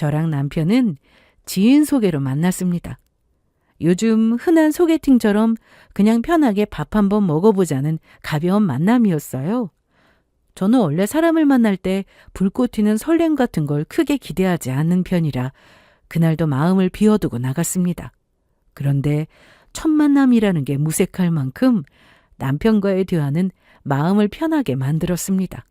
저랑 남편은 지인 소개로 만났습니다. 요즘 흔한 소개팅처럼 그냥 편하게 밥 한번 먹어보자는 가벼운 만남이었어요. 저는 원래 사람을 만날 때 불꽃 튀는 설렘 같은 걸 크게 기대하지 않는 편이라 그날도 마음을 비워두고 나갔습니다. 그런데 첫 만남이라는 게 무색할 만큼 남편과의 대화는 마음을 편하게 만들었습니다.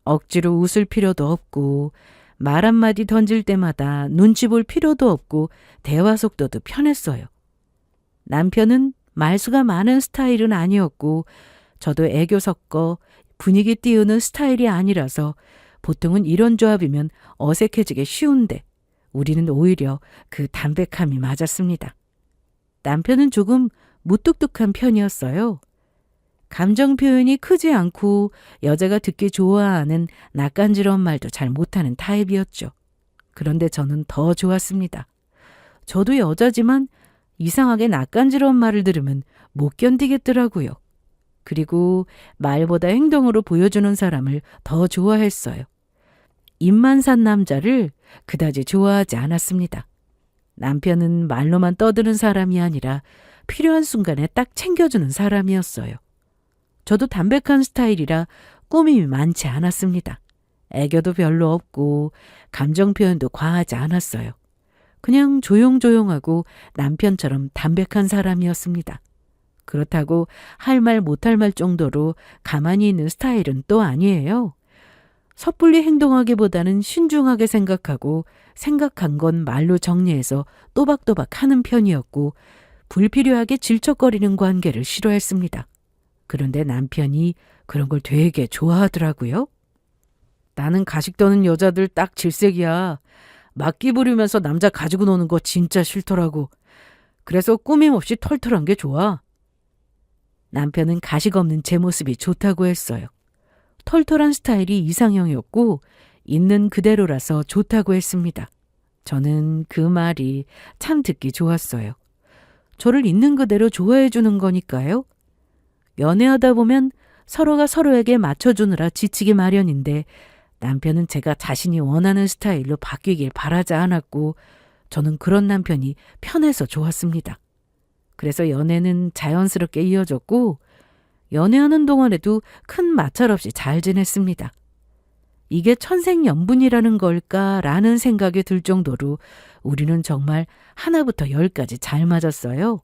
억지로 웃을 필요도 없고 말 한마디 던질 때마다 눈치 볼 필요도 없고 대화 속도도 편했어요. 남편은 말수가 많은 스타일은 아니었고 저도 애교 섞어 분위기 띄우는 스타일이 아니라서 보통은 이런 조합이면 어색해지기 쉬운데 우리는 오히려 그 담백함이 맞았습니다. 남편은 조금 무뚝뚝한 편이었어요. 감정 표현이 크지 않고 여자가 듣기 좋아하는 낯간지러운 말도 잘 못하는 타입이었죠. 그런데 저는 더 좋았습니다. 저도 여자지만 이상하게 낯간지러운 말을 들으면 못 견디겠더라고요. 그리고 말보다 행동으로 보여주는 사람을 더 좋아했어요. 입만 산 남자를 그다지 좋아하지 않았습니다. 남편은 말로만 떠드는 사람이 아니라 필요한 순간에 딱 챙겨주는 사람이었어요. 저도 담백한 스타일이라 꾸밈이 많지 않았습니다. 애교도 별로 없고 감정 표현도 과하지 않았어요. 그냥 조용조용하고 남편처럼 담백한 사람이었습니다. 그렇다고 할 말 못할 말 정도로 가만히 있는 스타일은 또 아니에요. 섣불리 행동하기보다는 신중하게 생각하고 생각한 건 말로 정리해서 또박또박 하는 편이었고 불필요하게 질척거리는 관계를 싫어했습니다. 그런데 남편이 그런 걸 되게 좋아하더라고요. 나는 가식 떠는 여자들 딱 질색이야. 막기 부리면서 남자 가지고 노는 거 진짜 싫더라고. 그래서 꾸밈 없이 털털한 게 좋아. 남편은 가식 없는 제 모습이 좋다고 했어요. 털털한 스타일이 이상형이었고 있는 그대로라서 좋다고 했습니다. 저는 그 말이 참 듣기 좋았어요. 저를 있는 그대로 좋아해 주는 거니까요. 연애하다 보면 서로가 서로에게 맞춰주느라 지치기 마련인데 남편은 제가 자신이 원하는 스타일로 바뀌길 바라지 않았고 저는 그런 남편이 편해서 좋았습니다. 그래서 연애는 자연스럽게 이어졌고 연애하는 동안에도 큰 마찰 없이 잘 지냈습니다. 이게 천생연분이라는 걸까라는 생각이 들 정도로 우리는 정말 하나부터 열까지 잘 맞았어요.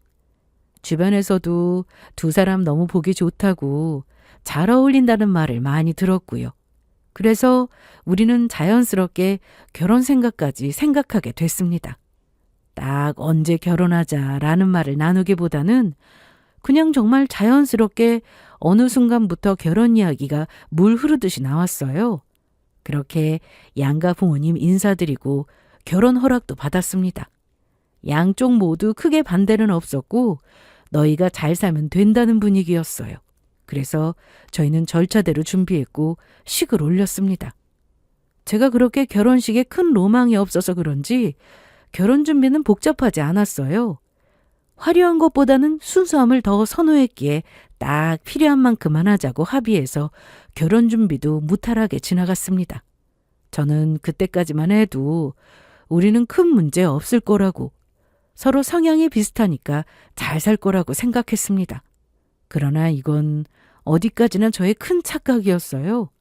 주변에서도 두 사람 너무 보기 좋다고 잘 어울린다는 말을 많이 들었고요. 그래서 우리는 자연스럽게 결혼 생각까지 생각하게 됐습니다. 딱 언제 결혼하자라는 말을 나누기보다는 그냥 정말 자연스럽게 어느 순간부터 결혼 이야기가 물 흐르듯이 나왔어요. 그렇게 양가 부모님 인사드리고 결혼 허락도 받았습니다. 양쪽 모두 크게 반대는 없었고 너희가 잘 살면 된다는 분위기였어요. 그래서 저희는 절차대로 준비했고 식을 올렸습니다. 제가 그렇게 결혼식에 큰 로망이 없어서 그런지 결혼 준비는 복잡하지 않았어요. 화려한 것보다는 순수함을 더 선호했기에 딱 필요한 만큼만 하자고 합의해서 결혼 준비도 무탈하게 지나갔습니다. 저는 그때까지만 해도 우리는 큰 문제 없을 거라고 서로 성향이 비슷하니까 잘 살 거라고 생각했습니다. 그러나 이건 어디까지나 저의 큰 착각이었어요.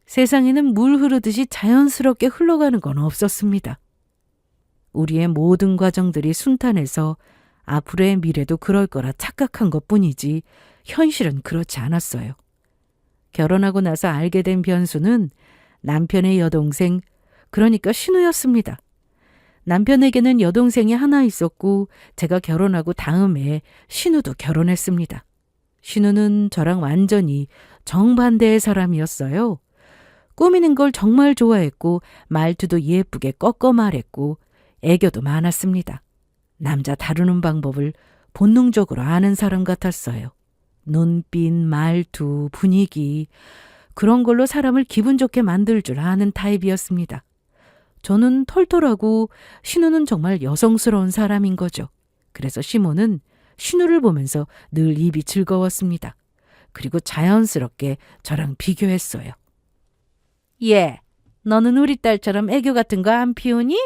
세상에는 물 흐르듯이 자연스럽게 흘러가는 건 없었습니다. 우리의 모든 과정들이 순탄해서 앞으로의 미래도 그럴 거라 착각한 것뿐이지 현실은 그렇지 않았어요. 결혼하고 나서 알게 된 변수는 남편의 여동생, 그러니까 신우였습니다. 남편에게는 여동생이 하나 있었고 제가 결혼하고 다음에 신우도 결혼했습니다. 신우는 저랑 완전히 정반대의 사람이었어요. 꾸미는 걸 정말 좋아했고 말투도 예쁘게 꺾어 말했고 애교도 많았습니다. 남자 다루는 방법을 본능적으로 아는 사람 같았어요. 눈빛, 말투, 분위기 그런 걸로 사람을 기분 좋게 만들 줄 아는 타입이었습니다. 저는 털털하고 신우는 정말 여성스러운 사람인 거죠. 그래서 시모는 신우를 보면서 늘 입이 즐거웠습니다. 그리고 자연스럽게 저랑 비교했어요. 얘, 너는 우리 딸처럼 애교 같은 거 안 피우니?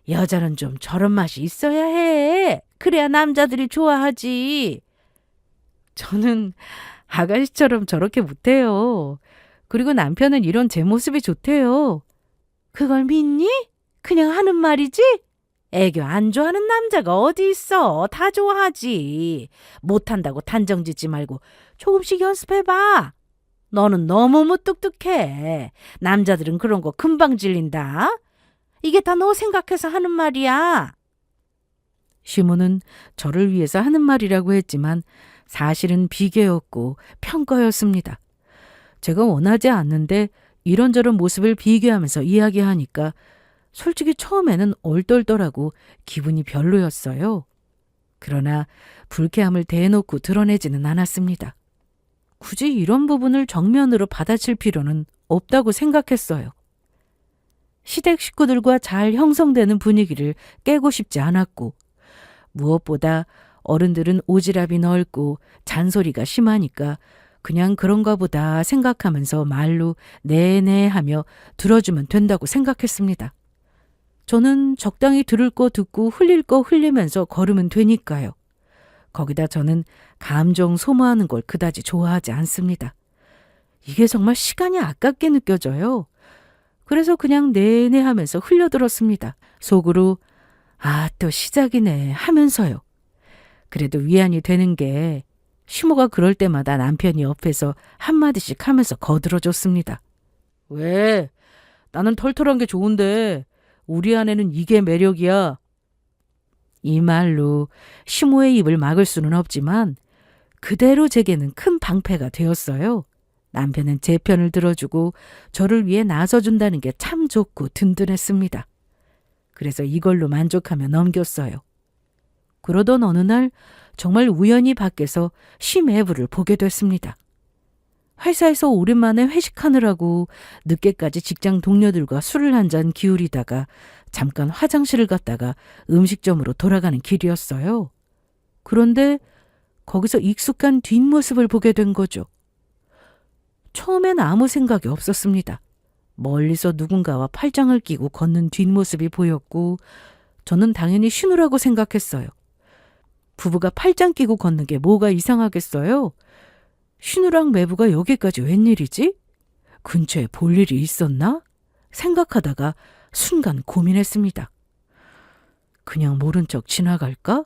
여자는 좀 저런 맛이 있어야 해. 그래야 남자들이 좋아하지. 저는 아가씨처럼 저렇게 못해요. 그리고 남편은 이런 제 모습이 좋대요. 그걸 믿니? 그냥 하는 말이지? 애교 안 좋아하는 남자가 어디 있어. 다 좋아하지. 못한다고 단정 짓지 말고 조금씩 연습해봐. 너는 너무 무뚝뚝해. 남자들은 그런 거 금방 질린다. 이게 다 너 생각해서 하는 말이야. 시모는 저를 위해서 하는 말이라고 했지만 사실은 비교였고 평가였습니다. 제가 원하지 않는데 이런저런 모습을 비교하면서 이야기하니까 솔직히 처음에는 얼떨떨하고 기분이 별로였어요. 그러나 불쾌함을 대놓고 드러내지는 않았습니다. 굳이 이런 부분을 정면으로 받아칠 필요는 없다고 생각했어요. 시댁 식구들과 잘 형성되는 분위기를 깨고 싶지 않았고 무엇보다 어른들은 오지랖이 넓고 잔소리가 심하니까 그냥 그런가 보다 생각하면서 말로 네네 하며 들어주면 된다고 생각했습니다. 저는 적당히 들을 거 듣고 흘릴 거 흘리면서 걸으면 되니까요. 거기다 저는 감정 소모하는 걸 그다지 좋아하지 않습니다. 이게 정말 시간이 아깝게 느껴져요. 그래서 그냥 네네 하면서 흘려들었습니다. 속으로 아, 또 시작이네 하면서요. 그래도 위안이 되는 게 시모가 그럴 때마다 남편이 옆에서 한마디씩 하면서 거들어줬습니다. 왜? 나는 털털한 게 좋은데 우리 아내는 이게 매력이야. 이 말로 시모의 입을 막을 수는 없지만 그대로 제게는 큰 방패가 되었어요. 남편은 제 편을 들어주고 저를 위해 나서준다는 게 참 좋고 든든했습니다. 그래서 이걸로 만족하며 넘겼어요. 그러던 어느 날 정말 우연히 밖에서 시매부를 보게 됐습니다. 회사에서 오랜만에 회식하느라고 늦게까지 직장 동료들과 술을 한잔 기울이다가 잠깐 화장실을 갔다가 음식점으로 돌아가는 길이었어요. 그런데 거기서 익숙한 뒷모습을 보게 된 거죠. 처음엔 아무 생각이 없었습니다. 멀리서 누군가와 팔짱을 끼고 걷는 뒷모습이 보였고 저는 당연히 신우라고 생각했어요. 부부가 팔짱 끼고 걷는 게 뭐가 이상하겠어요? 신우랑 매부가 여기까지 웬일이지? 근처에 볼 일이 있었나? 생각하다가 순간 고민했습니다. 그냥 모른 척 지나갈까?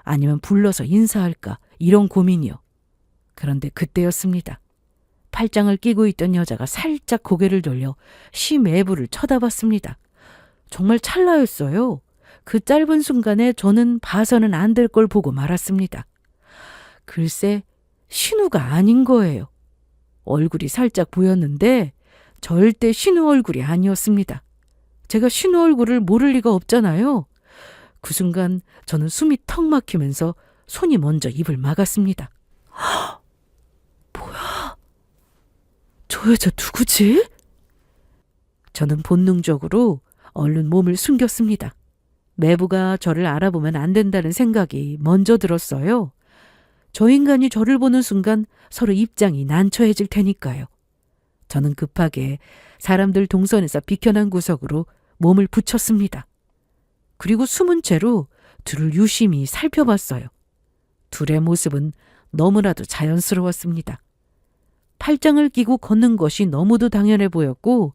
아니면 불러서 인사할까? 이런 고민이요. 그런데 그때였습니다. 팔짱을 끼고 있던 여자가 살짝 고개를 돌려 시매부를 쳐다봤습니다. 정말 찰나였어요. 그 짧은 순간에 저는 봐서는 안 될 걸 보고 말았습니다. 글쎄, 신우가 아닌 거예요. 얼굴이 살짝 보였는데 절대 신우 얼굴이 아니었습니다. 제가 신우 얼굴을 모를 리가 없잖아요. 그 순간 저는 숨이 턱 막히면서 손이 먼저 입을 막았습니다. 뭐야? 저 여자 누구지? 저는 본능적으로 얼른 몸을 숨겼습니다. 매부가 저를 알아보면 안 된다는 생각이 먼저 들었어요. 저 인간이 저를 보는 순간 서로 입장이 난처해질 테니까요. 저는 급하게 사람들 동선에서 비켜난 구석으로 몸을 붙였습니다. 그리고 숨은 채로 둘을 유심히 살펴봤어요. 둘의 모습은 너무나도 자연스러웠습니다. 팔짱을 끼고 걷는 것이 너무도 당연해 보였고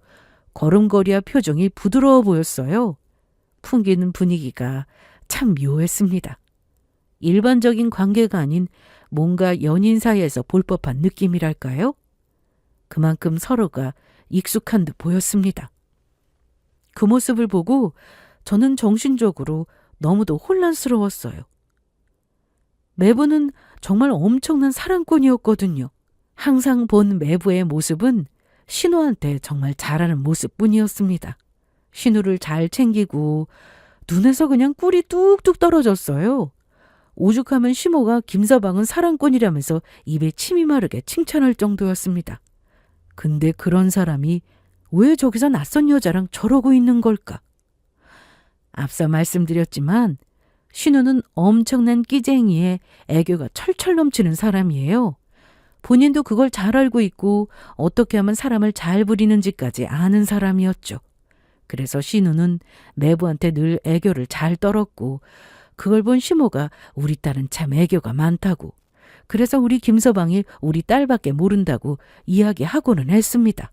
걸음걸이와 표정이 부드러워 보였어요. 풍기는 분위기가 참 묘했습니다. 일반적인 관계가 아닌 뭔가 연인 사이에서 볼 법한 느낌이랄까요? 그만큼 서로가 익숙한 듯 보였습니다. 그 모습을 보고 저는 정신적으로 너무도 혼란스러웠어요. 매부는 정말 엄청난 사랑꾼이었거든요. 항상 본 매부의 모습은 신우한테 정말 잘하는 모습뿐이었습니다. 신우를 잘 챙기고 눈에서 그냥 꿀이 뚝뚝 떨어졌어요. 오죽하면 시모가 김서방은 사랑꾼이라면서 입에 침이 마르게 칭찬할 정도였습니다. 근데 그런 사람이 왜 저기서 낯선 여자랑 저러고 있는 걸까? 앞서 말씀드렸지만 신우는 엄청난 끼쟁이에 애교가 철철 넘치는 사람이에요. 본인도 그걸 잘 알고 있고 어떻게 하면 사람을 잘 부리는지까지 아는 사람이었죠. 그래서 신우는 매부한테 늘 애교를 잘 떨었고 그걸 본 시모가 우리 딸은 참 애교가 많다고 그래서 우리 김서방이 우리 딸밖에 모른다고 이야기하고는 했습니다.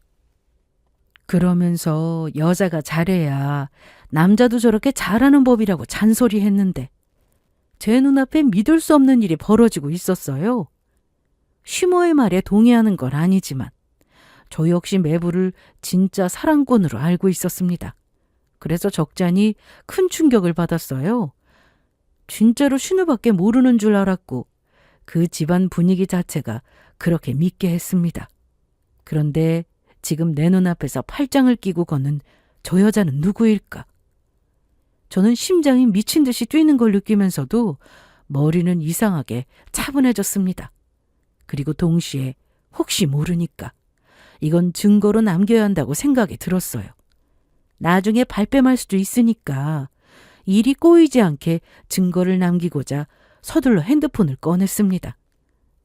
그러면서 여자가 잘해야 남자도 저렇게 잘하는 법이라고 잔소리했는데 제 눈앞에 믿을 수 없는 일이 벌어지고 있었어요. 시모의 말에 동의하는 건 아니지만 저 역시 매부를 진짜 사랑꾼으로 알고 있었습니다. 그래서 적잖이 큰 충격을 받았어요. 진짜로 신우밖에 모르는 줄 알았고 그 집안 분위기 자체가 그렇게 믿게 했습니다. 그런데 지금 내 눈앞에서 팔짱을 끼고 걷는 저 여자는 누구일까? 저는 심장이 미친 듯이 뛰는 걸 느끼면서도 머리는 이상하게 차분해졌습니다. 그리고 동시에 혹시 모르니까 이건 증거로 남겨야 한다고 생각이 들었어요. 나중에 발뺌할 수도 있으니까 일이 꼬이지 않게 증거를 남기고자 서둘러 핸드폰을 꺼냈습니다.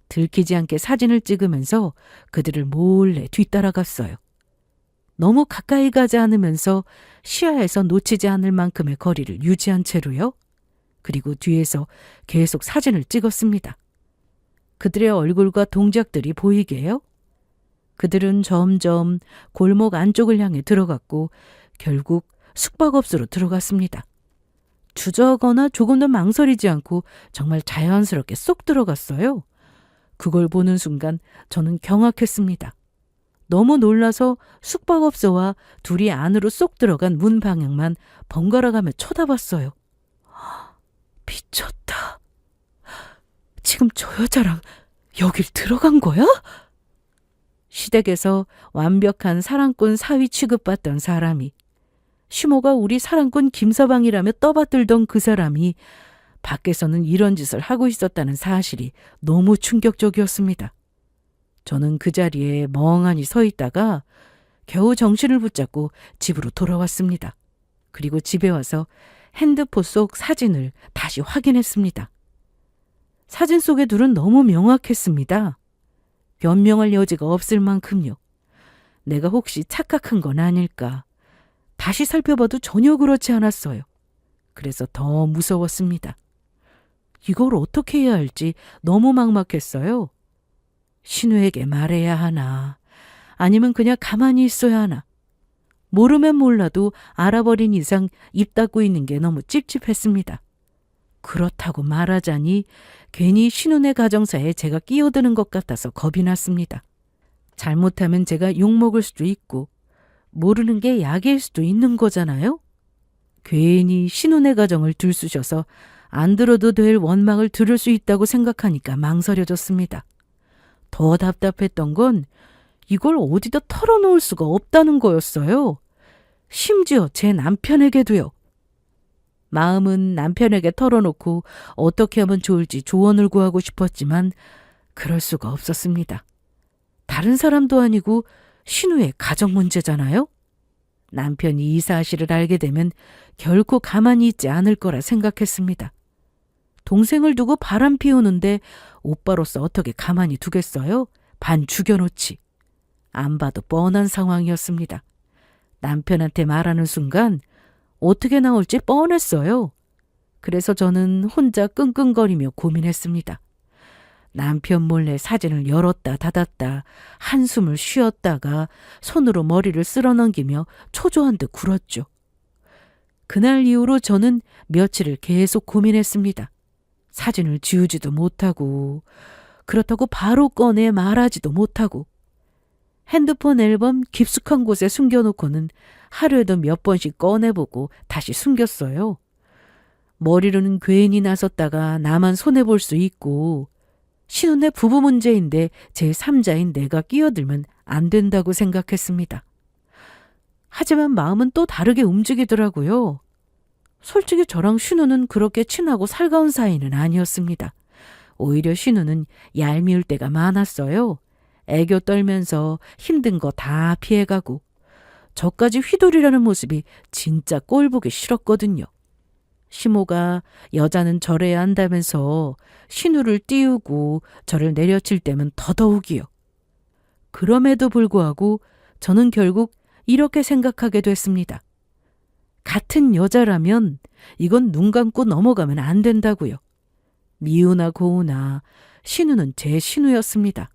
들키지 않게 사진을 찍으면서 그들을 몰래 뒤따라갔어요. 너무 가까이 가지 않으면서 시야에서 놓치지 않을 만큼의 거리를 유지한 채로요. 그리고 뒤에서 계속 사진을 찍었습니다. 그들의 얼굴과 동작들이 보이게요. 그들은 점점 골목 안쪽을 향해 들어갔고 결국 숙박업소로 들어갔습니다. 주저거나 조금 더 망설이지 않고 정말 자연스럽게 쏙 들어갔어요. 그걸 보는 순간 저는 경악했습니다. 너무 놀라서 숙박업소와 둘이 안으로 쏙 들어간 문 방향만 번갈아가며 쳐다봤어요. 미쳤다. 지금 저 여자랑 여길 들어간 거야? 시댁에서 완벽한 사랑꾼 사위 취급받던 사람이 시모가 우리 사랑꾼 김서방이라며 떠받들던 그 사람이 밖에서는 이런 짓을 하고 있었다는 사실이 너무 충격적이었습니다. 저는 그 자리에 멍하니 서 있다가 겨우 정신을 붙잡고 집으로 돌아왔습니다. 그리고 집에 와서 핸드폰 속 사진을 다시 확인했습니다. 사진 속의 둘은 너무 명확했습니다. 변명할 여지가 없을 만큼요. 내가 혹시 착각한 건 아닐까. 다시 살펴봐도 전혀 그렇지 않았어요. 그래서 더 무서웠습니다. 이걸 어떻게 해야 할지 너무 막막했어요. 신우에게 말해야 하나, 아니면 그냥 가만히 있어야 하나. 모르면 몰라도 알아버린 이상 입 닫고 있는 게 너무 찝찝했습니다. 그렇다고 말하자니 괜히 신우네 가정사에 제가 끼어드는 것 같아서 겁이 났습니다. 잘못하면 제가 욕먹을 수도 있고 모르는 게 약일 수도 있는 거잖아요. 괜히 신우네 가정을 들쑤셔서 안 들어도 될 원망을 들을 수 있다고 생각하니까 망설여졌습니다. 더 답답했던 건 이걸 어디다 털어놓을 수가 없다는 거였어요. 심지어 제 남편에게도요. 마음은 남편에게 털어놓고 어떻게 하면 좋을지 조언을 구하고 싶었지만 그럴 수가 없었습니다. 다른 사람도 아니고 신우의 가정 문제잖아요. 남편이 이 사실을 알게 되면 결코 가만히 있지 않을 거라 생각했습니다. 동생을 두고 바람 피우는데 오빠로서 어떻게 가만히 두겠어요? 반 죽여놓지. 안 봐도 뻔한 상황이었습니다. 남편한테 말하는 순간 어떻게 나올지 뻔했어요. 그래서 저는 혼자 끙끙거리며 고민했습니다. 남편 몰래 사진을 열었다 닫았다 한숨을 쉬었다가 손으로 머리를 쓸어넘기며 초조한 듯 굴었죠. 그날 이후로 저는 며칠을 계속 고민했습니다. 사진을 지우지도 못하고 그렇다고 바로 꺼내 말하지도 못하고 핸드폰 앨범 깊숙한 곳에 숨겨놓고는 하루에도 몇 번씩 꺼내보고 다시 숨겼어요. 머리로는 괜히 나섰다가 나만 손해볼 수 있고 신혼의 부부 문제인데 제3자인 내가 끼어들면 안 된다고 생각했습니다. 하지만 마음은 또 다르게 움직이더라고요. 솔직히 저랑 신우는 그렇게 친하고 살가운 사이는 아니었습니다. 오히려 신우는 얄미울 때가 많았어요. 애교 떨면서 힘든 거 다 피해가고 저까지 휘둘리라는 모습이 진짜 꼴보기 싫었거든요. 시모가 여자는 저래야 한다면서 신우를 띄우고 저를 내려칠 때면 더더욱이요. 그럼에도 불구하고 저는 결국 이렇게 생각하게 됐습니다. 같은 여자라면 이건 눈 감고 넘어가면 안 된다고요. 미우나 고우나 신우는 제 신우였습니다.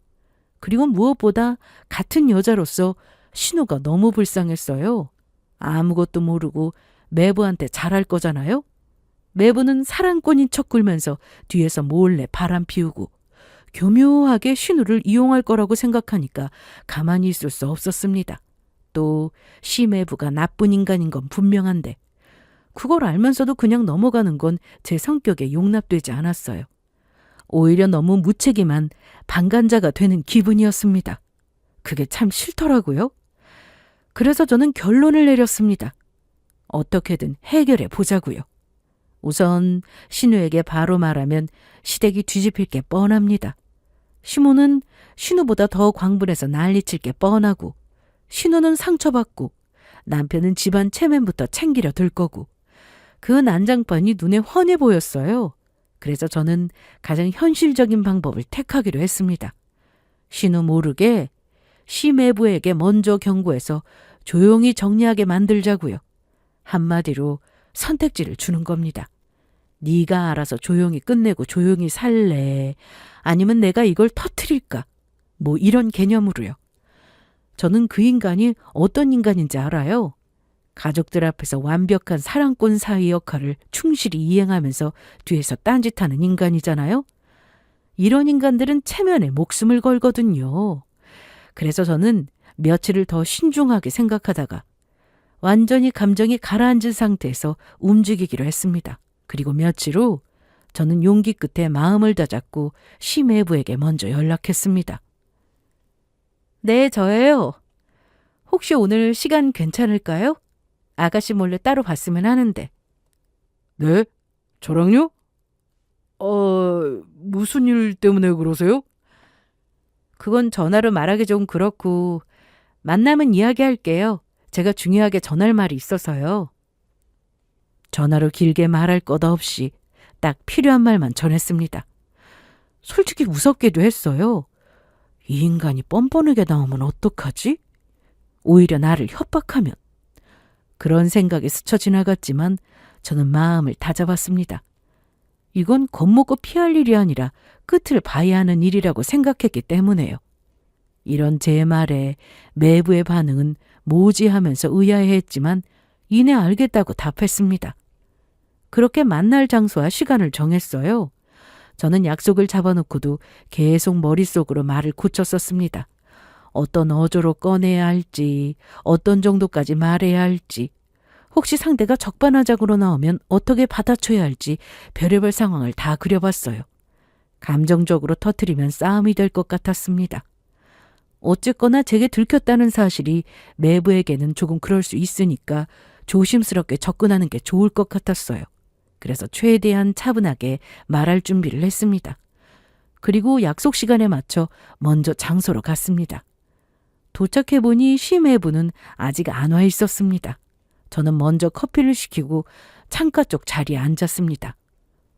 그리고 무엇보다 같은 여자로서 신우가 너무 불쌍했어요. 아무것도 모르고 매부한테 잘할 거잖아요. 매부는 사랑꾼인 척 굴면서 뒤에서 몰래 바람 피우고 교묘하게 신우를 이용할 거라고 생각하니까 가만히 있을 수 없었습니다. 또 시매부가 나쁜 인간인 건 분명한데 그걸 알면서도 그냥 넘어가는 건 제 성격에 용납되지 않았어요. 오히려 너무 무책임한 방관자가 되는 기분이었습니다. 그게 참 싫더라고요. 그래서 저는 결론을 내렸습니다. 어떻게든 해결해 보자고요. 우선 신우에게 바로 말하면 시댁이 뒤집힐 게 뻔합니다. 시모는 신우보다 더 광분해서 난리칠 게 뻔하고 신우는 상처받고 남편은 집안 체면부터 챙기려 들 거고 그 난장판이 눈에 훤해 보였어요. 그래서 저는 가장 현실적인 방법을 택하기로 했습니다. 신우 모르게 시매부에게 먼저 경고해서 조용히 정리하게 만들자고요. 한마디로 선택지를 주는 겁니다. 네가 알아서 조용히 끝내고 조용히 살래? 아니면 내가 이걸 터뜨릴까? 뭐 이런 개념으로요. 저는 그 인간이 어떤 인간인지 알아요. 가족들 앞에서 완벽한 사랑꾼 사위 역할을 충실히 이행하면서 뒤에서 딴짓하는 인간이잖아요. 이런 인간들은 체면에 목숨을 걸거든요. 그래서 저는 며칠을 더 신중하게 생각하다가 완전히 감정이 가라앉은 상태에서 움직이기로 했습니다. 그리고 며칠 후 저는 용기 끝에 마음을 다잡고 시매부에게 먼저 연락했습니다. 네, 저예요. 혹시 오늘 시간 괜찮을까요? 아가씨 몰래 따로 봤으면 하는데. 네? 저랑요? 무슨 일 때문에 그러세요? 그건 전화로 말하기 좀 그렇고 만나면 이야기할게요. 제가 중요하게 전할 말이 있어서요. 전화로 길게 말할 것 없이 딱 필요한 말만 전했습니다. 솔직히 무섭기도 했어요. 이 인간이 뻔뻔하게 나오면 어떡하지? 오히려 나를 협박하면. 그런 생각이 스쳐 지나갔지만 저는 마음을 다잡았습니다. 이건 겁먹고 피할 일이 아니라 끝을 봐야 하는 일이라고 생각했기 때문에요. 이런 제 말에 매부의 반응은 모지하면서 의아해했지만 이내 알겠다고 답했습니다. 그렇게 만날 장소와 시간을 정했어요. 저는 약속을 잡아놓고도 계속 머릿속으로 말을 굳혔었습니다. 어떤 어조로 꺼내야 할지, 어떤 정도까지 말해야 할지, 혹시 상대가 적반하장으로 나오면 어떻게 받아쳐야 할지 별의별 상황을 다 그려봤어요. 감정적으로 터뜨리면 싸움이 될 것 같았습니다. 어쨌거나 제게 들켰다는 사실이 매부에게는 조금 그럴 수 있으니까 조심스럽게 접근하는 게 좋을 것 같았어요. 그래서 최대한 차분하게 말할 준비를 했습니다. 그리고 약속 시간에 맞춰 먼저 장소로 갔습니다. 도착해보니 시매부는 아직 안 와 있었습니다. 저는 먼저 커피를 시키고 창가 쪽 자리에 앉았습니다.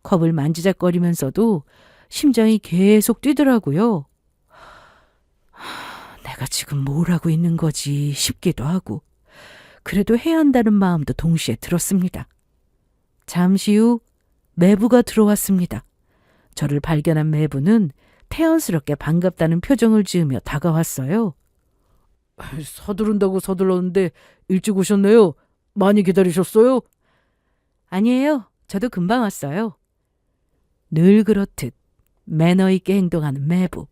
컵을 만지작거리면서도 심장이 계속 뛰더라고요. 내가 지금 뭘 하고 있는 거지 싶기도 하고 그래도 해야 한다는 마음도 동시에 들었습니다. 잠시 후 매부가 들어왔습니다. 저를 발견한 매부는 태연스럽게 반갑다는 표정을 지으며 다가왔어요. 서두른다고 서둘렀는데 일찍 오셨네요. 많이 기다리셨어요? 아니에요. 저도 금방 왔어요. 늘 그렇듯 매너 있게 행동하는 매부.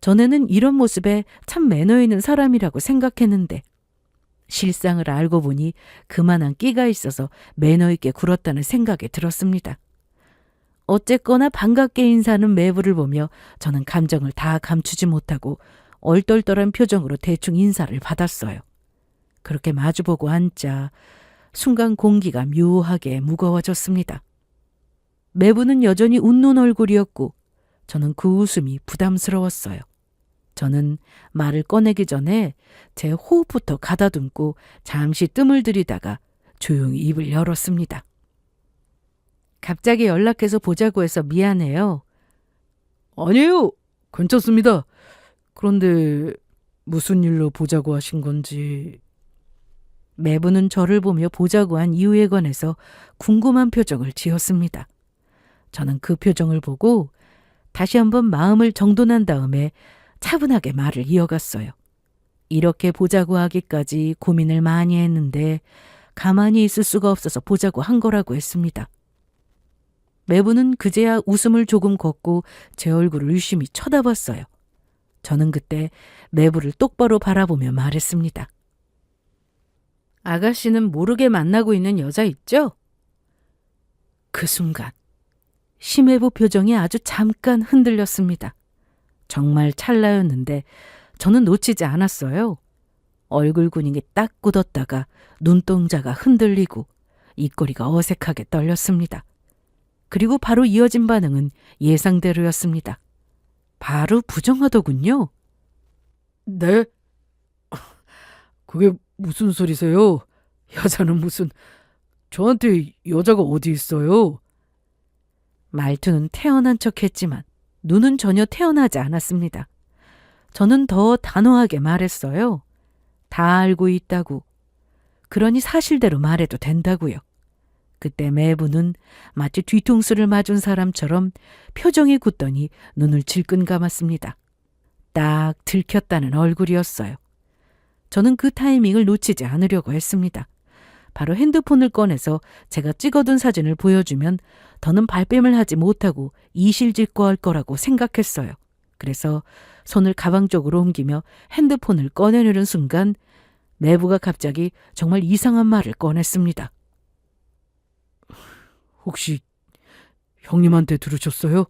전에는 이런 모습에 참 매너 있는 사람이라고 생각했는데 실상을 알고 보니 그만한 끼가 있어서 매너 있게 굴었다는 생각이 들었습니다. 어쨌거나 반갑게 인사하는 매부를 보며 저는 감정을 다 감추지 못하고 얼떨떨한 표정으로 대충 인사를 받았어요. 그렇게 마주보고 앉자 순간 공기가 묘하게 무거워졌습니다. 매부는 여전히 웃는 얼굴이었고 저는 그 웃음이 부담스러웠어요. 저는 말을 꺼내기 전에 제 호흡부터 가다듬고 잠시 뜸을 들이다가 조용히 입을 열었습니다. 갑자기 연락해서 보자고 해서 미안해요. 아니에요. 괜찮습니다. 그런데 무슨 일로 보자고 하신 건지. 매부는 저를 보며 보자고 한 이유에 관해서 궁금한 표정을 지었습니다. 저는 그 표정을 보고 다시 한번 마음을 정돈한 다음에 차분하게 말을 이어갔어요. 이렇게 보자고 하기까지 고민을 많이 했는데 가만히 있을 수가 없어서 보자고 한 거라고 했습니다. 매부는 그제야 웃음을 조금 걷고 제 얼굴을 유심히 쳐다봤어요. 저는 그때 매부를 똑바로 바라보며 말했습니다. 아가씨는 모르게 만나고 있는 여자 있죠? 그 순간 심해부 표정이 아주 잠깐 흔들렸습니다. 정말 찰나였는데 저는 놓치지 않았어요. 얼굴 근육이 딱 굳었다가 눈동자가 흔들리고 입꼬리가 어색하게 떨렸습니다. 그리고 바로 이어진 반응은 예상대로였습니다. 바로 부정하더군요. 네? 그게 무슨 소리세요? 여자는 무슨... 저한테 여자가 어디 있어요? 말투는 태어난 척했지만 눈은 전혀 태어나지 않았습니다. 저는 더 단호하게 말했어요. 다 알고 있다고. 그러니 사실대로 말해도 된다고요. 그때 매부는 마치 뒤통수를 맞은 사람처럼 표정이 굳더니 눈을 질끈 감았습니다. 딱 들켰다는 얼굴이었어요. 저는 그 타이밍을 놓치지 않으려고 했습니다. 바로 핸드폰을 꺼내서 제가 찍어둔 사진을 보여주면 더는 발뺌을 하지 못하고 이실직고할 거라고 생각했어요. 그래서 손을 가방 쪽으로 옮기며 핸드폰을 꺼내려는 순간 매부가 갑자기 정말 이상한 말을 꺼냈습니다. 혹시 형님한테 들으셨어요?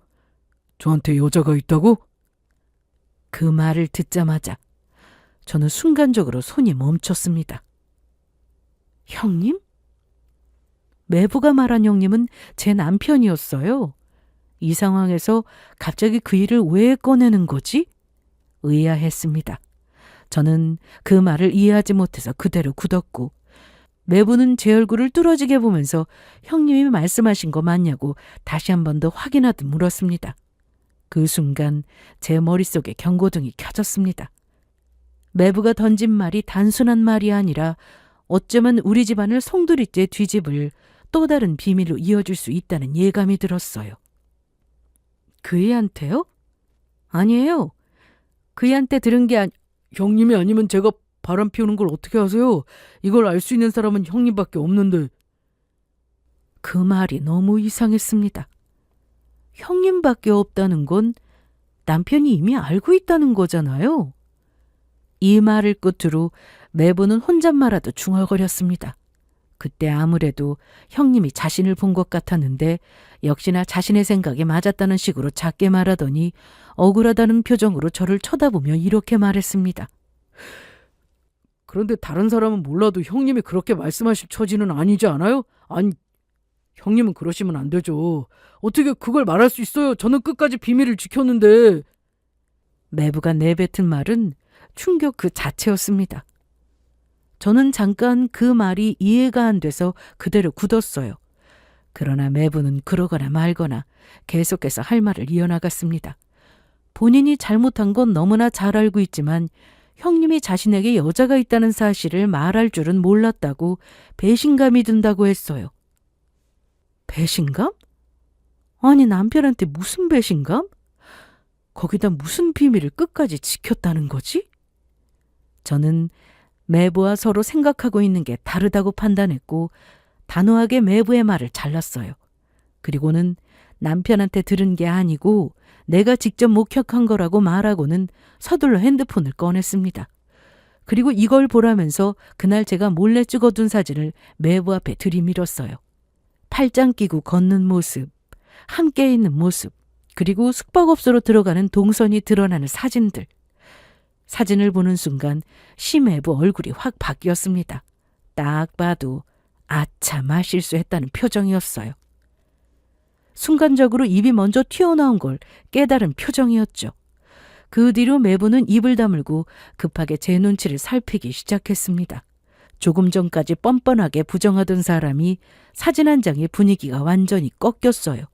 저한테 여자가 있다고? 그 말을 듣자마자 저는 순간적으로 손이 멈췄습니다. 형님? 매부가 말한 형님은 제 남편이었어요. 이 상황에서 갑자기 그 일을 왜 꺼내는 거지? 의아했습니다. 저는 그 말을 이해하지 못해서 그대로 굳었고 매부는 제 얼굴을 뚫어지게 보면서 형님이 말씀하신 거 맞냐고 다시 한 번 더 확인하듯 물었습니다. 그 순간 제 머릿속에 경고등이 켜졌습니다. 매부가 던진 말이 단순한 말이 아니라 어쩌면 우리 집안을 송두리째 뒤집을 또 다른 비밀로 이어질 수 있다는 예감이 들었어요. 그 애한테요? 아니에요. 그 애한테 들은 게 형님이 아니면 제가 바람 피우는 걸 어떻게 아세요? 이걸 알 수 있는 사람은 형님밖에 없는데. 그 말이 너무 이상했습니다. 형님밖에 없다는 건 남편이 이미 알고 있다는 거잖아요. 이 말을 끝으로 매부는 혼잣말하듯 중얼거렸습니다. 그때 아무래도 형님이 자신을 본 것 같았는데 역시나 자신의 생각에 맞았다는 식으로 작게 말하더니 억울하다는 표정으로 저를 쳐다보며 이렇게 말했습니다. 그런데 다른 사람은 몰라도 형님이 그렇게 말씀하실 처지는 아니지 않아요? 아니, 형님은 그러시면 안 되죠. 어떻게 그걸 말할 수 있어요? 저는 끝까지 비밀을 지켰는데. 매부가 내뱉은 말은 충격 그 자체였습니다. 저는 잠깐 그 말이 이해가 안 돼서 그대로 굳었어요. 그러나 매부는 그러거나 말거나 계속해서 할 말을 이어나갔습니다. 본인이 잘못한 건 너무나 잘 알고 있지만 형님이 자신에게 여자가 있다는 사실을 말할 줄은 몰랐다고 배신감이 든다고 했어요. 배신감? 아니 남편한테 무슨 배신감? 거기다 무슨 비밀을 끝까지 지켰다는 거지? 저는 매부와 서로 생각하고 있는 게 다르다고 판단했고 단호하게 매부의 말을 잘랐어요. 그리고는 남편한테 들은 게 아니고 내가 직접 목격한 거라고 말하고는 서둘러 핸드폰을 꺼냈습니다. 그리고 이걸 보라면서 그날 제가 몰래 찍어둔 사진을 매부 앞에 들이밀었어요. 팔짱 끼고 걷는 모습, 함께 있는 모습, 그리고 숙박업소로 들어가는 동선이 드러나는 사진들. 사진을 보는 순간 심해부 얼굴이 확 바뀌었습니다. 딱 봐도 아차 실수했다는 표정이었어요. 순간적으로 입이 먼저 튀어나온 걸 깨달은 표정이었죠. 그 뒤로 매부는 입을 다물고 급하게 제 눈치를 살피기 시작했습니다. 조금 전까지 뻔뻔하게 부정하던 사람이 사진 한 장에 분위기가 완전히 꺾였어요.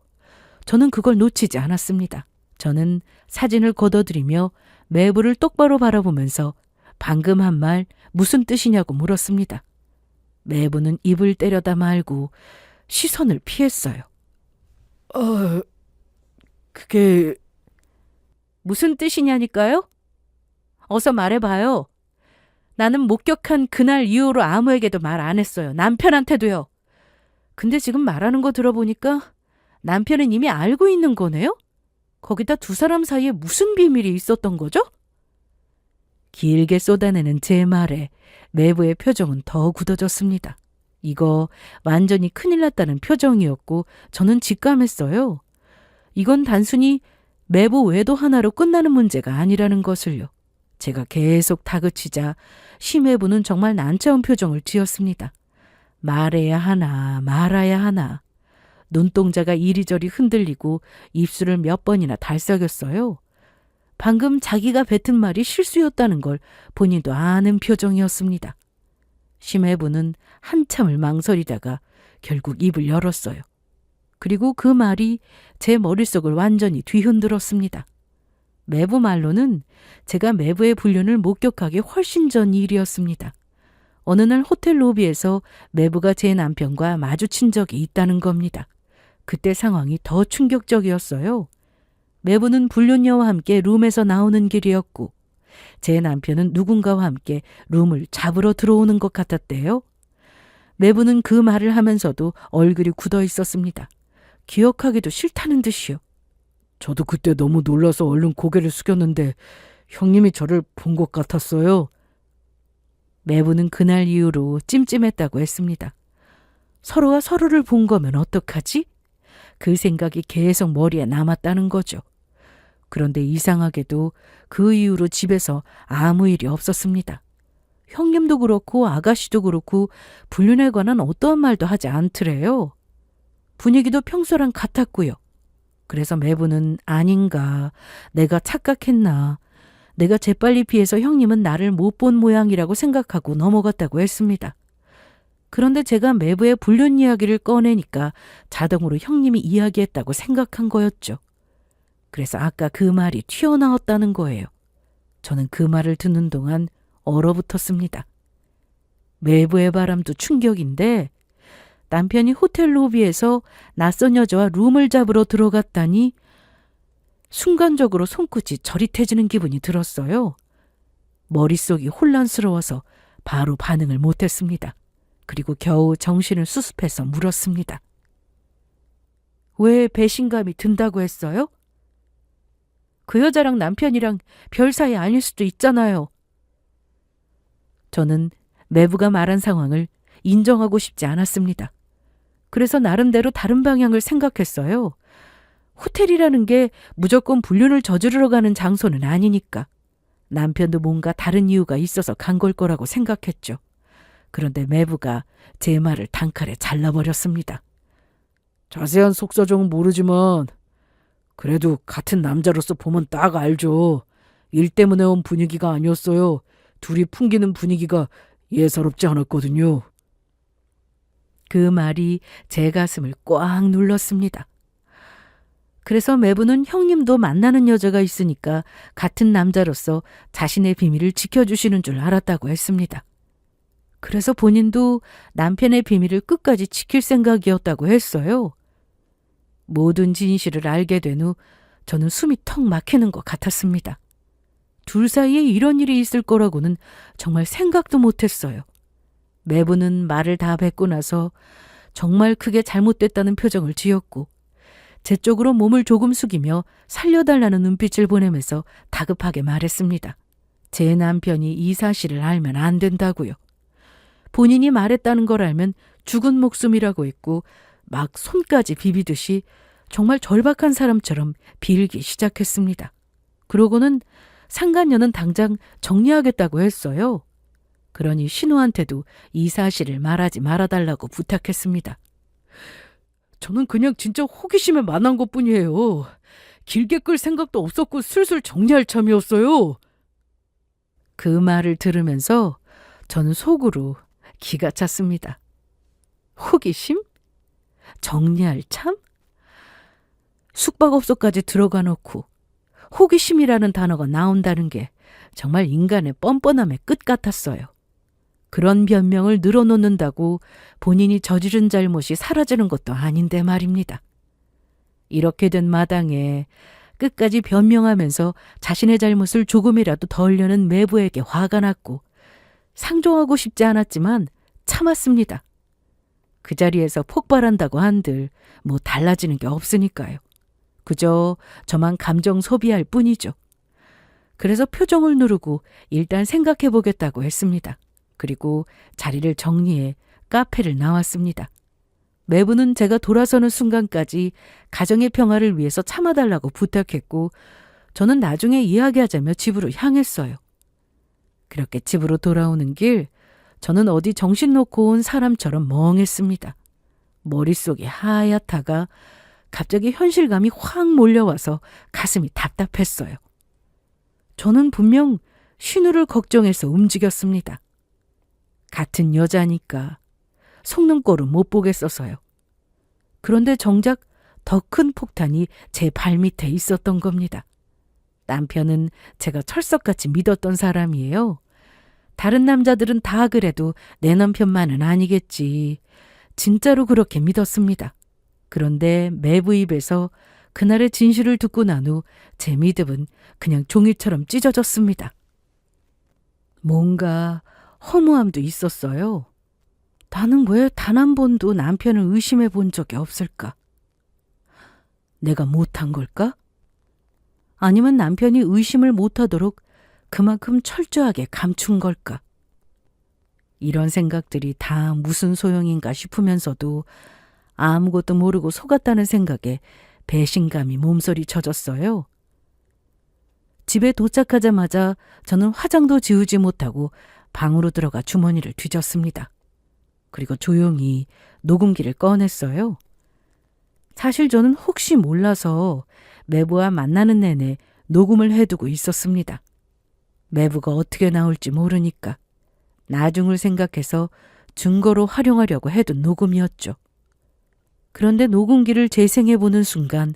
저는 그걸 놓치지 않았습니다. 저는 사진을 걷어들이며 매부를 똑바로 바라보면서 방금 한 말 무슨 뜻이냐고 물었습니다. 매부는 입을 때려다 말고 시선을 피했어요. 그게 무슨 뜻이냐니까요? 어서 말해봐요. 나는 목격한 그날 이후로 아무에게도 말 안 했어요. 남편한테도요. 근데 지금 말하는 거 들어보니까 남편은 이미 알고 있는 거네요? 거기다 두 사람 사이에 무슨 비밀이 있었던 거죠? 길게 쏟아내는 제 말에 매부의 표정은 더 굳어졌습니다. 이거 완전히 큰일 났다는 표정이었고 저는 직감했어요. 이건 단순히 매부 외도 하나로 끝나는 문제가 아니라는 것을요. 제가 계속 다그치자 심해부는 정말 난처한 표정을 지었습니다. 말해야 하나 말아야 하나. 눈동자가 이리저리 흔들리고 입술을 몇 번이나 달싹였어요. 방금 자기가 뱉은 말이 실수였다는 걸 본인도 아는 표정이었습니다. 심해부는 한참을 망설이다가 결국 입을 열었어요. 그리고 그 말이 제 머릿속을 완전히 뒤흔들었습니다. 매부 말로는 제가 매부의 불륜을 목격하기 훨씬 전 일이었습니다. 어느 날 호텔 로비에서 매부가 제 남편과 마주친 적이 있다는 겁니다. 그때 상황이 더 충격적이었어요. 매부는 불륜녀와 함께 룸에서 나오는 길이었고 제 남편은 누군가와 함께 룸을 잡으러 들어오는 것 같았대요. 매부는 그 말을 하면서도 얼굴이 굳어 있었습니다. 기억하기도 싫다는 듯이요. 저도 그때 너무 놀라서 얼른 고개를 숙였는데 형님이 저를 본 것 같았어요. 매부는 그날 이후로 찜찜했다고 했습니다. 서로가 서로를 본 거면 어떡하지? 그 생각이 계속 머리에 남았다는 거죠. 그런데 이상하게도 그 이후로 집에서 아무 일이 없었습니다. 형님도 그렇고 아가씨도 그렇고 불륜에 관한 어떠한 말도 하지 않더래요. 분위기도 평소랑 같았고요. 그래서 매부는 아닌가, 내가 착각했나, 내가 재빨리 피해서 형님은 나를 못 본 모양이라고 생각하고 넘어갔다고 했습니다. 그런데 제가 매부의 불륜 이야기를 꺼내니까 자동으로 형님이 이야기했다고 생각한 거였죠. 그래서 아까 그 말이 튀어나왔다는 거예요. 저는 그 말을 듣는 동안 얼어붙었습니다. 매부의 바람도 충격인데 남편이 호텔 로비에서 낯선 여자와 룸을 잡으러 들어갔다니 순간적으로 손끝이 저릿해지는 기분이 들었어요. 머릿속이 혼란스러워서 바로 반응을 못했습니다. 그리고 겨우 정신을 수습해서 물었습니다. 왜 배신감이 든다고 했어요? 그 여자랑 남편이랑 별 사이 아닐 수도 있잖아요. 저는 매부가 말한 상황을 인정하고 싶지 않았습니다. 그래서 나름대로 다른 방향을 생각했어요. 호텔이라는 게 무조건 불륜을 저지르러 가는 장소는 아니니까. 남편도 뭔가 다른 이유가 있어서 간 걸 거라고 생각했죠. 그런데 매부가 제 말을 단칼에 잘라버렸습니다. 자세한 속사정은 모르지만 그래도 같은 남자로서 보면 딱 알죠. 일 때문에 온 분위기가 아니었어요. 둘이 풍기는 분위기가 예사롭지 않았거든요. 그 말이 제 가슴을 꽉 눌렀습니다. 그래서 매부는 형님도 만나는 여자가 있으니까 같은 남자로서 자신의 비밀을 지켜주시는 줄 알았다고 했습니다. 그래서 본인도 남편의 비밀을 끝까지 지킬 생각이었다고 했어요. 모든 진실을 알게 된 후 저는 숨이 턱 막히는 것 같았습니다. 둘 사이에 이런 일이 있을 거라고는 정말 생각도 못했어요. 매부는 말을 다 뱉고 나서 정말 크게 잘못됐다는 표정을 지었고 제 쪽으로 몸을 조금 숙이며 살려달라는 눈빛을 보내면서 다급하게 말했습니다. 제 남편이 이 사실을 알면 안 된다고요. 본인이 말했다는 걸 알면 죽은 목숨이라고 했고 막 손까지 비비듯이 정말 절박한 사람처럼 빌기 시작했습니다. 그러고는 상간녀는 당장 정리하겠다고 했어요. 그러니 신우한테도 이 사실을 말하지 말아달라고 부탁했습니다. 저는 그냥 진짜 호기심에 만난 것뿐이에요. 길게 끌 생각도 없었고 슬슬 정리할 참이었어요. 그 말을 들으면서 저는 속으로 기가 찼습니다. 호기심? 정리할 참? 숙박업소까지 들어가 놓고 호기심이라는 단어가 나온다는 게 정말 인간의 뻔뻔함의 끝 같았어요. 그런 변명을 늘어놓는다고 본인이 저지른 잘못이 사라지는 것도 아닌데 말입니다. 이렇게 된 마당에 끝까지 변명하면서 자신의 잘못을 조금이라도 덜려는 매부에게 화가 났고 상종하고 싶지 않았지만 참았습니다. 그 자리에서 폭발한다고 한들 뭐 달라지는 게 없으니까요. 그저 저만 감정 소비할 뿐이죠. 그래서 표정을 누르고 일단 생각해 보겠다고 했습니다. 그리고 자리를 정리해 카페를 나왔습니다. 매부는 제가 돌아서는 순간까지 가정의 평화를 위해서 참아달라고 부탁했고 저는 나중에 이야기하자며 집으로 향했어요. 그렇게 집으로 돌아오는 길 저는 어디 정신 놓고 온 사람처럼 멍했습니다. 머릿속이 하얗다가 갑자기 현실감이 확 몰려와서 가슴이 답답했어요. 저는 분명 신우를 걱정해서 움직였습니다. 같은 여자니까 속는 꼴을 못 보겠어서요. 그런데 정작 더 큰 폭탄이 제 발밑에 있었던 겁니다. 남편은 제가 철석같이 믿었던 사람이에요. 다른 남자들은 다 그래도 내 남편만은 아니겠지. 진짜로 그렇게 믿었습니다. 그런데 매부 입에서 그날의 진실을 듣고 난 후 제 믿음은 그냥 종이처럼 찢어졌습니다. 뭔가 허무함도 있었어요. 나는 왜 단 한 번도 남편을 의심해 본 적이 없을까? 내가 못한 걸까? 아니면 남편이 의심을 못하도록 그만큼 철저하게 감춘 걸까? 이런 생각들이 다 무슨 소용인가 싶으면서도 아무것도 모르고 속았다는 생각에 배신감이 몸서리 쳐졌어요. 집에 도착하자마자 저는 화장도 지우지 못하고 방으로 들어가 주머니를 뒤졌습니다. 그리고 조용히 녹음기를 꺼냈어요. 사실 저는 혹시 몰라서 매부와 만나는 내내 녹음을 해두고 있었습니다. 매부가 어떻게 나올지 모르니까 나중을 생각해서 증거로 활용하려고 해둔 녹음이었죠. 그런데 녹음기를 재생해보는 순간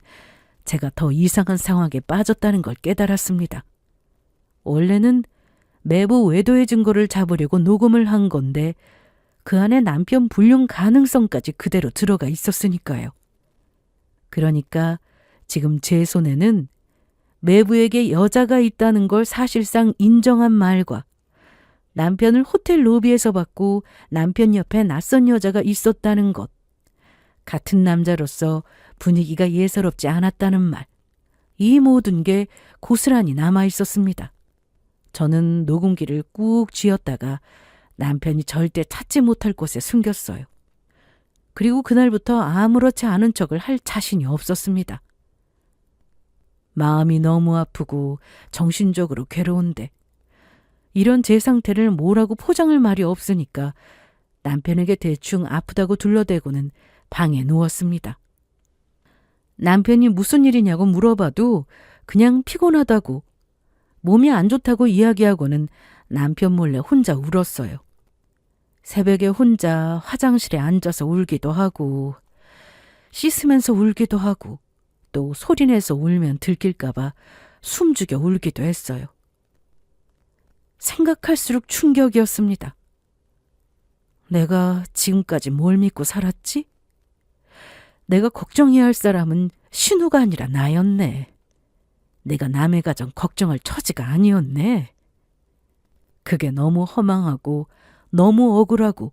제가 더 이상한 상황에 빠졌다는 걸 깨달았습니다. 원래는 매부 외도의 증거를 잡으려고 녹음을 한 건데 그 안에 남편 불륜 가능성까지 그대로 들어가 있었으니까요. 그러니까 지금 제 손에는 매부에게 여자가 있다는 걸 사실상 인정한 말과 남편을 호텔 로비에서 봤고 남편 옆에 낯선 여자가 있었다는 것, 같은 남자로서 분위기가 예사롭지 않았다는 말, 이 모든 게 고스란히 남아 있었습니다. 저는 녹음기를 꾹 쥐었다가 남편이 절대 찾지 못할 곳에 숨겼어요. 그리고 그날부터 아무렇지 않은 척을 할 자신이 없었습니다. 마음이 너무 아프고 정신적으로 괴로운데 이런 제 상태를 뭐라고 포장할 말이 없으니까 남편에게 대충 아프다고 둘러대고는 방에 누웠습니다. 남편이 무슨 일이냐고 물어봐도 그냥 피곤하다고, 몸이 안 좋다고 이야기하고는 남편 몰래 혼자 울었어요. 새벽에 혼자 화장실에 앉아서 울기도 하고 씻으면서 울기도 하고 또 소리내서 울면 들킬까봐 숨죽여 울기도 했어요. 생각할수록 충격이었습니다. 내가 지금까지 뭘 믿고 살았지? 내가 걱정해야 할 사람은 신우가 아니라 나였네. 내가 남의 가정 걱정할 처지가 아니었네. 그게 너무 허망하고 너무 억울하고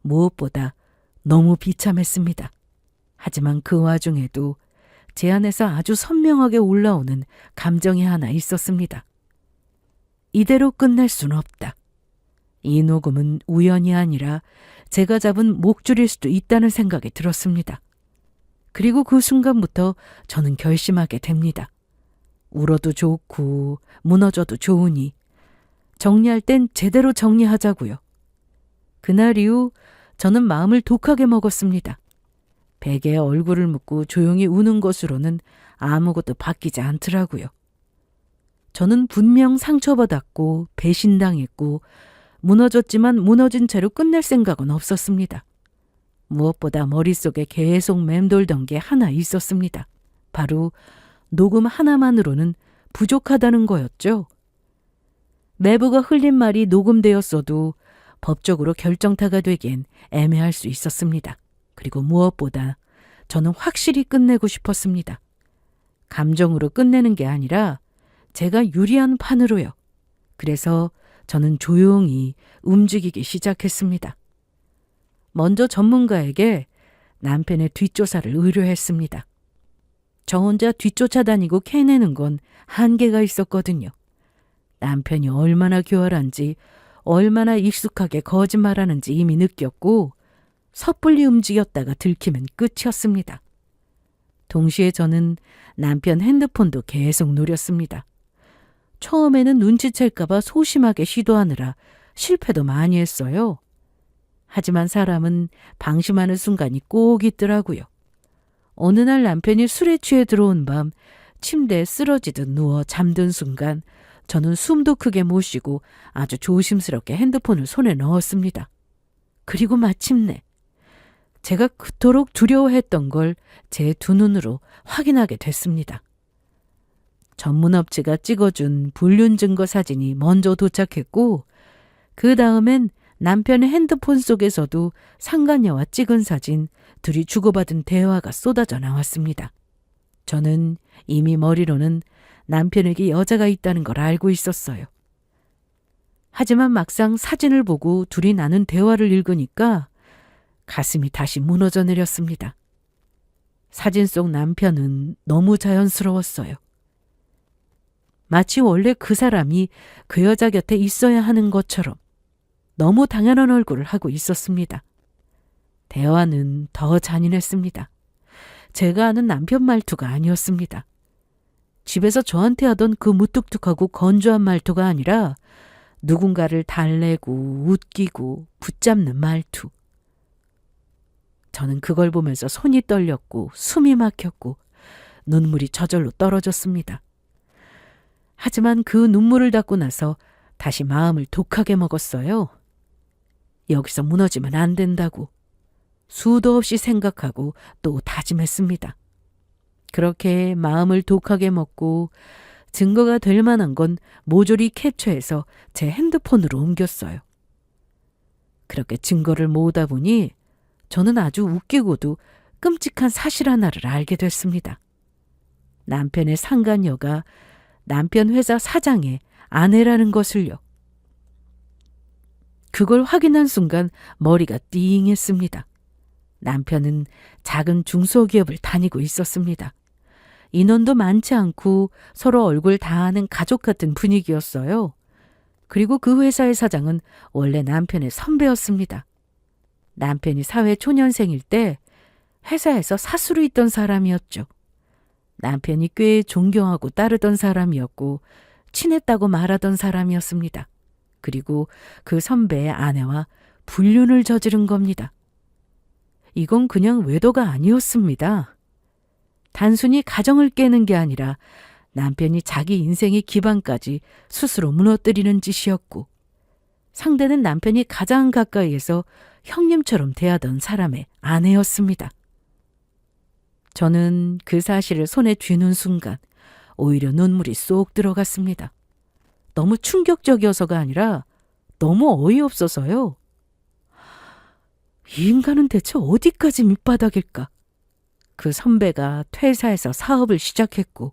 무엇보다 너무 비참했습니다. 하지만 그 와중에도 제 안에서 아주 선명하게 올라오는 감정이 하나 있었습니다. 이대로 끝낼 수는 없다. 이 녹음은 우연이 아니라 제가 잡은 목줄일 수도 있다는 생각이 들었습니다. 그리고 그 순간부터 저는 결심하게 됩니다. 울어도 좋고 무너져도 좋으니 정리할 땐 제대로 정리하자고요. 그날 이후 저는 마음을 독하게 먹었습니다. 베개에 얼굴을 묻고 조용히 우는 것으로는 아무것도 바뀌지 않더라고요. 저는 분명 상처받았고 배신당했고 무너졌지만 무너진 채로 끝낼 생각은 없었습니다. 무엇보다 머릿속에 계속 맴돌던 게 하나 있었습니다. 바로 녹음 하나만으로는 부족하다는 거였죠. 매부가 흘린 말이 녹음되었어도 법적으로 결정타가 되기엔 애매할 수 있었습니다. 그리고 무엇보다 저는 확실히 끝내고 싶었습니다. 감정으로 끝내는 게 아니라 제가 유리한 판으로요. 그래서 저는 조용히 움직이기 시작했습니다. 먼저 전문가에게 남편의 뒷조사를 의뢰했습니다. 저 혼자 뒤쫓아다니고 캐내는 건 한계가 있었거든요. 남편이 얼마나 교활한지, 얼마나 익숙하게 거짓말하는지 이미 느꼈고 섣불리 움직였다가 들키면 끝이었습니다. 동시에 저는 남편 핸드폰도 계속 노렸습니다. 처음에는 눈치챌까봐 소심하게 시도하느라 실패도 많이 했어요. 하지만 사람은 방심하는 순간이 꼭 있더라고요. 어느 날 남편이 술에 취해 들어온 밤 침대에 쓰러지듯 누워 잠든 순간 저는 숨도 크게 못 쉬고 아주 조심스럽게 핸드폰을 손에 넣었습니다. 그리고 마침내 제가 그토록 두려워했던 걸 제 두 눈으로 확인하게 됐습니다. 전문업체가 찍어준 불륜 증거 사진이 먼저 도착했고 그 다음엔 남편의 핸드폰 속에서도 상간녀와 찍은 사진, 둘이 주고받은 대화가 쏟아져 나왔습니다. 저는 이미 머리로는 남편에게 여자가 있다는 걸 알고 있었어요. 하지만 막상 사진을 보고 둘이 나눈 대화를 읽으니까 가슴이 다시 무너져 내렸습니다. 사진 속 남편은 너무 자연스러웠어요. 마치 원래 그 사람이 그 여자 곁에 있어야 하는 것처럼 너무 당연한 얼굴을 하고 있었습니다. 대화는 더 잔인했습니다. 제가 아는 남편 말투가 아니었습니다. 집에서 저한테 하던 그 무뚝뚝하고 건조한 말투가 아니라 누군가를 달래고 웃기고 붙잡는 말투. 저는 그걸 보면서 손이 떨렸고 숨이 막혔고 눈물이 저절로 떨어졌습니다. 하지만 그 눈물을 닦고 나서 다시 마음을 독하게 먹었어요. 여기서 무너지면 안 된다고 수도 없이 생각하고 또 다짐했습니다. 그렇게 마음을 독하게 먹고 증거가 될 만한 건 모조리 캡처해서 제 핸드폰으로 옮겼어요. 그렇게 증거를 모으다 보니 저는 아주 웃기고도 끔찍한 사실 하나를 알게 됐습니다. 남편의 상간녀가 남편 회사 사장의 아내라는 것을요. 그걸 확인한 순간 머리가 띵했습니다. 남편은 작은 중소기업을 다니고 있었습니다. 인원도 많지 않고 서로 얼굴 다 아는 가족 같은 분위기였어요. 그리고 그 회사의 사장은 원래 남편의 선배였습니다. 남편이 사회 초년생일 때 회사에서 사수로 있던 사람이었죠. 남편이 꽤 존경하고 따르던 사람이었고 친했다고 말하던 사람이었습니다. 그리고 그 선배의 아내와 불륜을 저지른 겁니다. 이건 그냥 외도가 아니었습니다. 단순히 가정을 깨는 게 아니라 남편이 자기 인생의 기반까지 스스로 무너뜨리는 짓이었고 상대는 남편이 가장 가까이에서 형님처럼 대하던 사람의 아내였습니다. 저는 그 사실을 손에 쥐는 순간 오히려 눈물이 쏙 들어갔습니다. 너무 충격적이어서가 아니라 너무 어이없어서요. 이 인간은 대체 어디까지 밑바닥일까? 그 선배가 퇴사해서 사업을 시작했고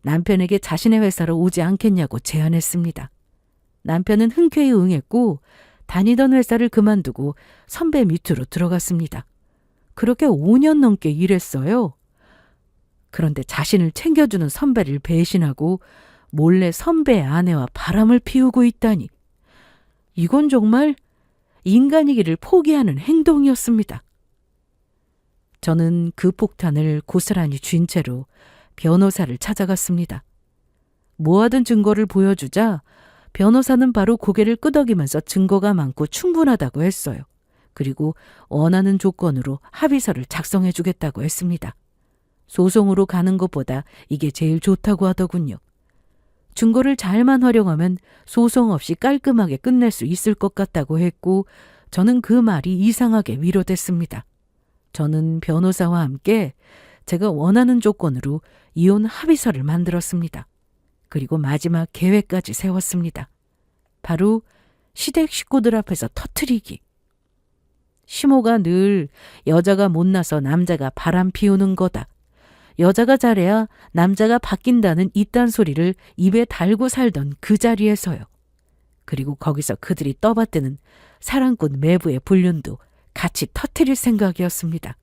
남편에게 자신의 회사로 오지 않겠냐고 제안했습니다. 남편은 흔쾌히 응했고 다니던 회사를 그만두고 선배 밑으로 들어갔습니다. 그렇게 5년 넘게 일했어요. 그런데 자신을 챙겨주는 선배를 배신하고 몰래 선배의 아내와 바람을 피우고 있다니. 이건 정말 인간이기를 포기하는 행동이었습니다. 저는 그 폭탄을 고스란히 쥔 채로 변호사를 찾아갔습니다. 모아둔 증거를 보여주자 변호사는 바로 고개를 끄덕이면서 증거가 많고 충분하다고 했어요. 그리고 원하는 조건으로 합의서를 작성해 주겠다고 했습니다. 소송으로 가는 것보다 이게 제일 좋다고 하더군요. 증거를 잘만 활용하면 소송 없이 깔끔하게 끝낼 수 있을 것 같다고 했고 저는 그 말이 이상하게 위로됐습니다. 저는 변호사와 함께 제가 원하는 조건으로 이혼 합의서를 만들었습니다. 그리고 마지막 계획까지 세웠습니다. 바로 시댁 식구들 앞에서 터뜨리기. 시모가 늘 여자가 못나서 남자가 바람 피우는 거다. 여자가 잘해야 남자가 바뀐다는 이딴 소리를 입에 달고 살던 그 자리에서요. 그리고 거기서 그들이 떠받드는 사랑꾼 매부의 불륜도 같이 터뜨릴 생각이었습니다.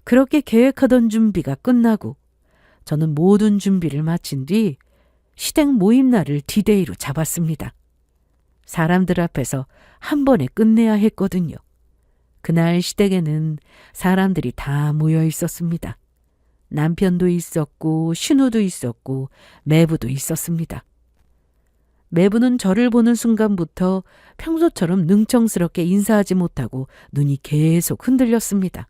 그렇게 계획하던 준비가 끝나고 저는 모든 준비를 마친 뒤 시댁 모임 날을 디데이로 잡았습니다. 사람들 앞에서 한 번에 끝내야 했거든요. 그날 시댁에는 사람들이 다 모여 있었습니다. 남편도 있었고 신우도 있었고 매부도 있었습니다. 매부는 저를 보는 순간부터 평소처럼 능청스럽게 인사하지 못하고 눈이 계속 흔들렸습니다.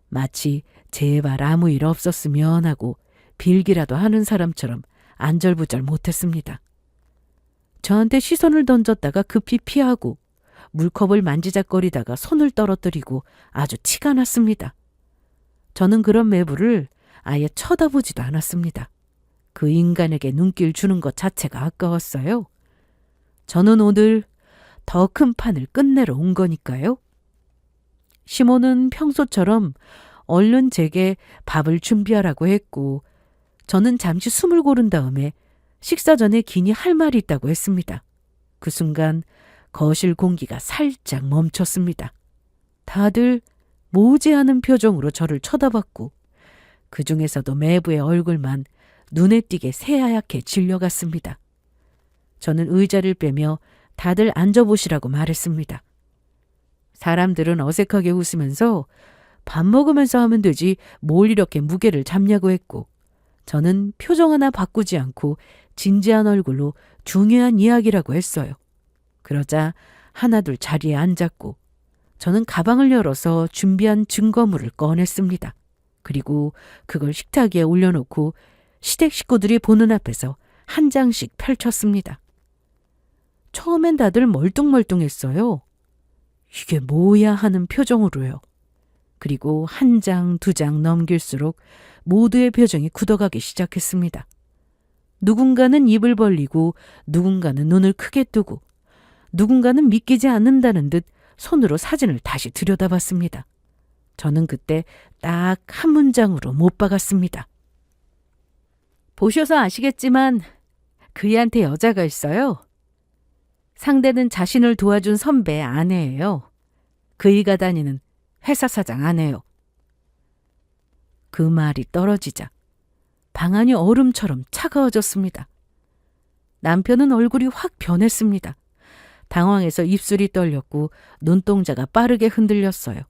마치 제발 아무 일 없었으면 하고 빌기라도 하는 사람처럼 안절부절 못했습니다. 저한테 시선을 던졌다가 급히 피하고 물컵을 만지작거리다가 손을 떨어뜨리고 아주 티가 났습니다. 저는 그런 매부를 아예 쳐다보지도 않았습니다. 그 인간에게 눈길 주는 것 자체가 아까웠어요. 저는 오늘 더 큰 판을 끝내러 온 거니까요. 시모는 평소처럼 얼른 제게 밥을 준비하라고 했고 저는 잠시 숨을 고른 다음에 식사 전에 기니 할 말이 있다고 했습니다. 그 순간 거실 공기가 살짝 멈췄습니다. 다들 모지않은 표정으로 저를 쳐다봤고 그 중에서도 매부의 얼굴만 눈에 띄게 새하얗게 질려갔습니다. 저는 의자를 빼며 다들 앉아보시라고 말했습니다. 사람들은 어색하게 웃으면서 밥 먹으면서 하면 되지 뭘 이렇게 무게를 잡냐고 했고 저는 표정 하나 바꾸지 않고 진지한 얼굴로 중요한 이야기라고 했어요. 그러자 하나둘 자리에 앉았고 저는 가방을 열어서 준비한 증거물을 꺼냈습니다. 그리고 그걸 식탁 위에 올려놓고 시댁 식구들이 보는 앞에서 한 장씩 펼쳤습니다. 처음엔 다들 멀뚱멀뚱했어요. 이게 뭐야 하는 표정으로요. 그리고 한 장, 두 장 넘길수록 모두의 표정이 굳어가기 시작했습니다. 누군가는 입을 벌리고 누군가는 눈을 크게 뜨고 누군가는 믿기지 않는다는 듯 손으로 사진을 다시 들여다봤습니다. 저는 그때 딱 한 문장으로 못 박았습니다. 보셔서 아시겠지만 그이한테 여자가 있어요. 상대는 자신을 도와준 선배의 아내예요. 그이가 다니는 회사 사장 아내요. 그 말이 떨어지자 방안이 얼음처럼 차가워졌습니다. 남편은 얼굴이 확 변했습니다. 당황해서 입술이 떨렸고 눈동자가 빠르게 흔들렸어요.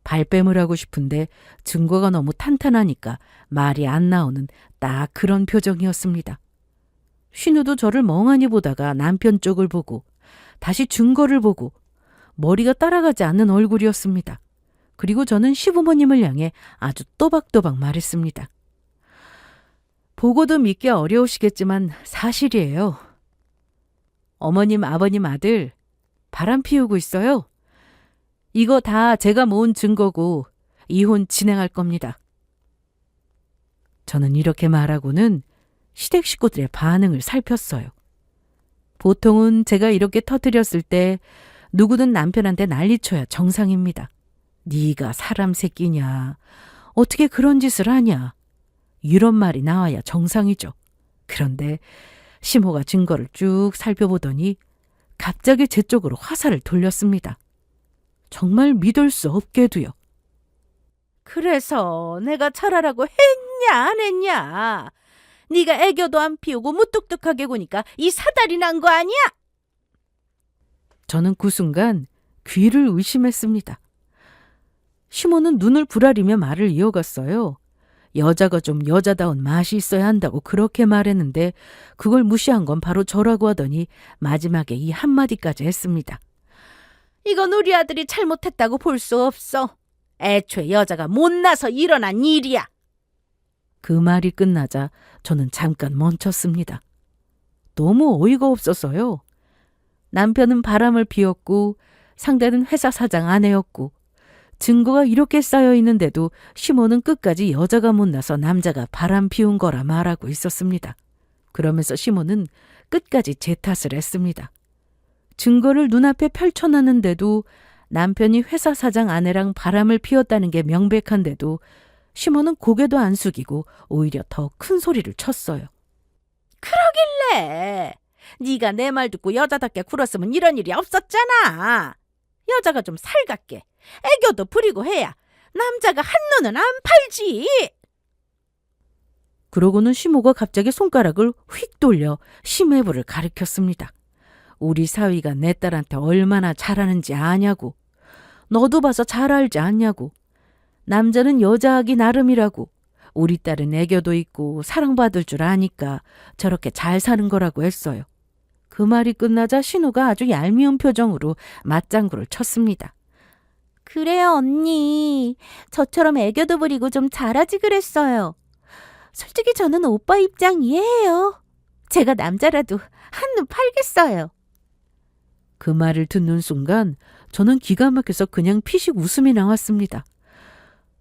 발뺌을 하고 싶은데 증거가 너무 탄탄하니까 말이 안 나오는 딱 그런 표정이었습니다. 신우도 저를 멍하니 보다가 남편 쪽을 보고 다시 증거를 보고 머리가 따라가지 않는 얼굴이었습니다. 그리고 저는 시부모님을 향해 아주 또박또박 말했습니다. 보고도 믿기 어려우시겠지만 사실이에요. 어머님, 아버님 아들 바람 피우고 있어요. 이거 다 제가 모은 증거고 이혼 진행할 겁니다. 저는 이렇게 말하고는 시댁 식구들의 반응을 살폈어요. 보통은 제가 이렇게 터뜨렸을 때 누구든 남편한테 난리쳐야 정상입니다. 네가 사람 새끼냐? 어떻게 그런 짓을 하냐? 이런 말이 나와야 정상이죠. 그런데 시모가 증거를 쭉 살펴보더니 갑자기 제 쪽으로 화살을 돌렸습니다. 정말 믿을 수 없게도요. 그래서 내가 철하라고 했냐 안 했냐? 네가 애교도 안 피우고 무뚝뚝하게 구니까 이 사달이 난 거 아니야? 저는 그 순간 귀를 의심했습니다. 시모는 눈을 부라리며 말을 이어갔어요. 여자가 좀 여자다운 맛이 있어야 한다고 그렇게 말했는데 그걸 무시한 건 바로 저라고 하더니 마지막에 이 한마디까지 했습니다. 이건 우리 아들이 잘못했다고 볼 수 없어. 애초에 여자가 못나서 일어난 일이야. 그 말이 끝나자 저는 잠깐 멈췄습니다. 너무 어이가 없었어요. 남편은 바람을 피웠고 상대는 회사 사장 아내였고 증거가 이렇게 쌓여 있는데도 시모는 끝까지 여자가 못나서 남자가 바람 피운 거라 말하고 있었습니다. 그러면서 시모는 끝까지 제 탓을 했습니다. 증거를 눈앞에 펼쳐놨는데도 남편이 회사 사장 아내랑 바람을 피웠다는 게 명백한데도 시모는 고개도 안 숙이고 오히려 더 큰 소리를 쳤어요. 그러길래 네가 내 말 듣고 여자답게 굴었으면 이런 일이 없었잖아. 여자가 좀 살갑게 애교도 부리고 해야 남자가 한눈은 안 팔지. 그러고는 시모가 갑자기 손가락을 휙 돌려 심해부를 가리켰습니다. 우리 사위가 내 딸한테 얼마나 잘하는지 아냐고. 너도 봐서 잘 알지 않냐고. 남자는 여자하기 나름이라고. 우리 딸은 애교도 있고 사랑받을 줄 아니까 저렇게 잘 사는 거라고 했어요. 그 말이 끝나자 신우가 아주 얄미운 표정으로 맞장구를 쳤습니다. 그래요, 언니. 저처럼 애교도 부리고 좀 잘하지 그랬어요. 솔직히 저는 오빠 입장 이해해요. 제가 남자라도 한눈 팔겠어요. 그 말을 듣는 순간 저는 기가 막혀서 그냥 피식 웃음이 나왔습니다.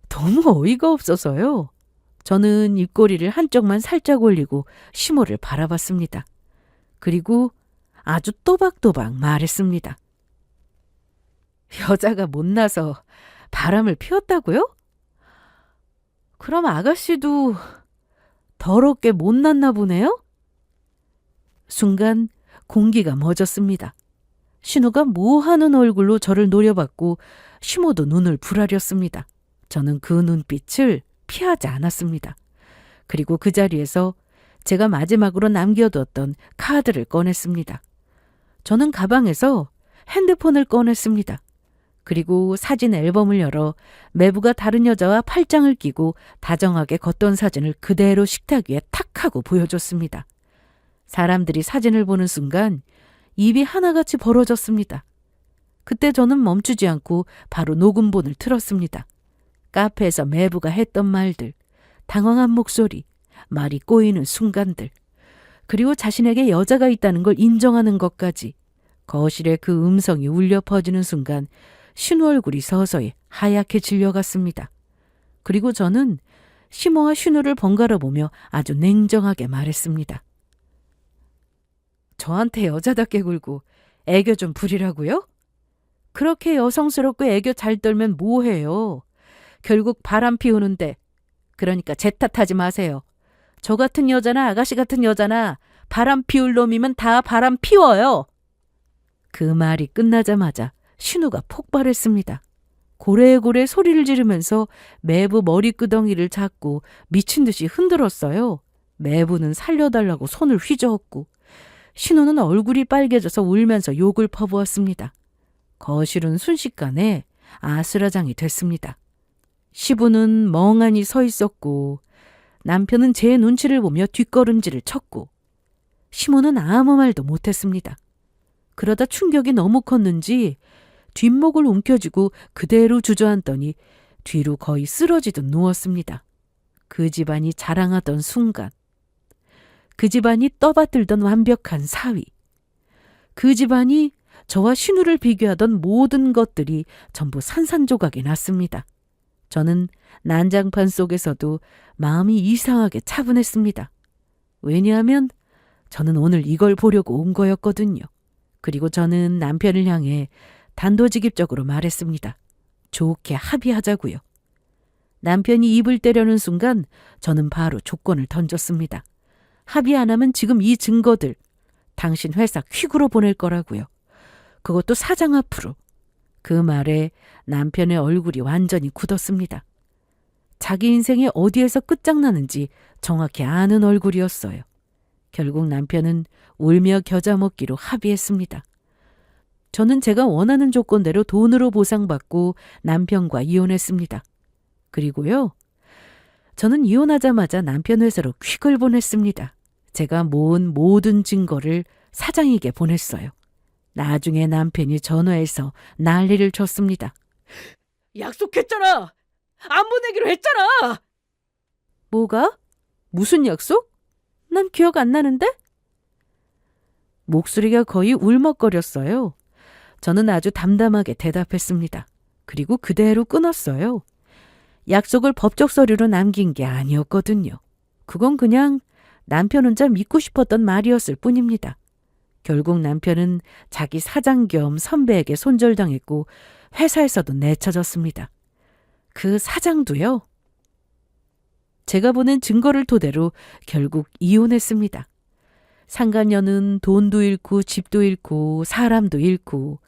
너무 어이가 없어서요. 저는 입꼬리를 한쪽만 살짝 올리고 시모를 바라봤습니다. 그리고 아주 또박또박 말했습니다. 여자가 못나서 바람을 피웠다고요? 그럼 아가씨도 더럽게 못났나 보네요? 순간 공기가 멎었습니다. 신우가 뭐하는 얼굴로 저를 노려봤고 시모도 눈을 부라렸습니다. 저는 그 눈빛을 피하지 않았습니다. 그리고 그 자리에서 제가 마지막으로 남겨두었던 카드를 꺼냈습니다. 저는 가방에서 핸드폰을 꺼냈습니다. 그리고 사진 앨범을 열어 매부가 다른 여자와 팔짱을 끼고 다정하게 걷던 사진을 그대로 식탁 위에 탁 하고 보여줬습니다. 사람들이 사진을 보는 순간 입이 하나같이 벌어졌습니다. 그때 저는 멈추지 않고 바로 녹음본을 틀었습니다. 카페에서 매부가 했던 말들, 당황한 목소리, 말이 꼬이는 순간들, 그리고 자신에게 여자가 있다는 걸 인정하는 것까지 거실에 그 음성이 울려 퍼지는 순간 신우 얼굴이 서서히 하얗게 질려갔습니다. 그리고 저는 시모와 신우를 번갈아 보며 아주 냉정하게 말했습니다. 저한테 여자답게 굴고 애교 좀 부리라고요? 그렇게 여성스럽고 애교 잘 떨면 뭐해요? 결국 바람 피우는데. 그러니까 제 탓하지 마세요. 저 같은 여자나 아가씨 같은 여자나 바람 피울 놈이면 다 바람 피워요. 그 말이 끝나자마자 신우가 폭발했습니다. 고래고래 소리를 지르면서 매부 머리끄덩이를 잡고 미친 듯이 흔들었어요. 매부는 살려달라고 손을 휘저었고 신우는 얼굴이 빨개져서 울면서 욕을 퍼부었습니다. 거실은 순식간에 아수라장이 됐습니다. 시부는 멍하니 서 있었고 남편은 제 눈치를 보며 뒷걸음질을 쳤고 시모는 아무 말도 못했습니다. 그러다 충격이 너무 컸는지 뒷목을 움켜쥐고 그대로 주저앉더니 뒤로 거의 쓰러지듯 누웠습니다. 그 집안이 자랑하던 순간, 그 집안이 떠받들던 완벽한 사위, 그 집안이 저와 신우를 비교하던 모든 것들이 전부 산산조각이 났습니다. 저는 난장판 속에서도 마음이 이상하게 차분했습니다. 왜냐하면 저는 오늘 이걸 보려고 온 거였거든요. 그리고 저는 남편을 향해 단도직입적으로 말했습니다. 좋게 합의하자고요. 남편이 입을 때려는 순간 저는 바로 조건을 던졌습니다. 합의 안 하면 지금 이 증거들 당신 회사 퀵으로 보낼 거라고요. 그것도 사장 앞으로. 그 말에 남편의 얼굴이 완전히 굳었습니다. 자기 인생이 어디에서 끝장나는지 정확히 아는 얼굴이었어요. 결국 남편은 울며 겨자 먹기로 합의했습니다. 저는 제가 원하는 조건대로 돈으로 보상받고 남편과 이혼했습니다. 그리고요, 저는 이혼하자마자 남편 회사로 퀵을 보냈습니다. 제가 모은 모든 증거를 사장에게 보냈어요. 나중에 남편이 전화해서 난리를 쳤습니다. 약속했잖아. 안 보내기로 했잖아. 뭐가? 무슨 약속? 난 기억 안 나는데? 목소리가 거의 울먹거렸어요. 저는 아주 담담하게 대답했습니다. 그리고 그대로 끊었어요. 약속을 법적 서류로 남긴 게 아니었거든요. 그건 그냥 남편 혼자 믿고 싶었던 말이었을 뿐입니다. 결국 남편은 자기 사장 겸 선배에게 손절당했고 회사에서도 내쳐졌습니다. 그 사장도요. 제가 보낸 증거를 토대로 결국 이혼했습니다. 상간녀는 돈도 잃고 집도 잃고 사람도 잃고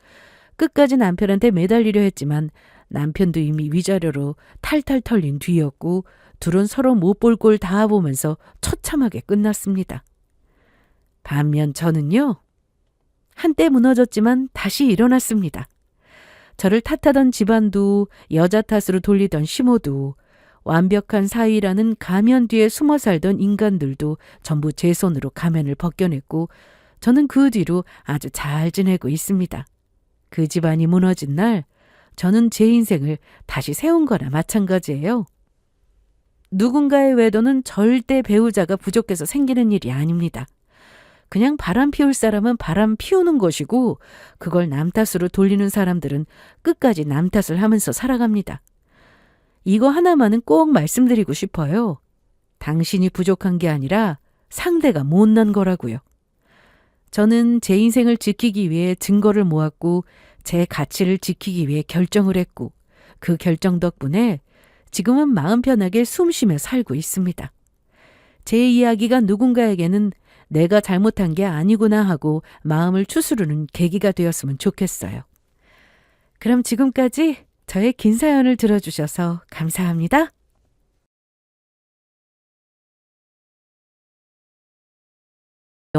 끝까지 남편한테 매달리려 했지만 남편도 이미 위자료로 탈탈 털린 뒤였고 둘은 서로 못 볼 꼴 다 보면서 처참하게 끝났습니다. 반면 저는요. 한때 무너졌지만 다시 일어났습니다. 저를 탓하던 집안도 여자 탓으로 돌리던 시모도 완벽한 사위라는 가면 뒤에 숨어 살던 인간들도 전부 제 손으로 가면을 벗겨냈고 저는 그 뒤로 아주 잘 지내고 있습니다. 그 집안이 무너진 날 저는 제 인생을 다시 세운 거나 마찬가지예요. 누군가의 외도는 절대 배우자가 부족해서 생기는 일이 아닙니다. 그냥 바람 피울 사람은 바람 피우는 것이고 그걸 남 탓으로 돌리는 사람들은 끝까지 남 탓을 하면서 살아갑니다. 이거 하나만은 꼭 말씀드리고 싶어요. 당신이 부족한 게 아니라 상대가 못난 거라고요. 저는 제 인생을 지키기 위해 증거를 모았고 제 가치를 지키기 위해 결정을 했고 그 결정 덕분에 지금은 마음 편하게 숨 쉬며 살고 있습니다. 제 이야기가 누군가에게는 내가 잘못한 게 아니구나 하고 마음을 추스르는 계기가 되었으면 좋겠어요. 그럼 지금까지 저의 긴 사연을 들어주셔서 감사합니다.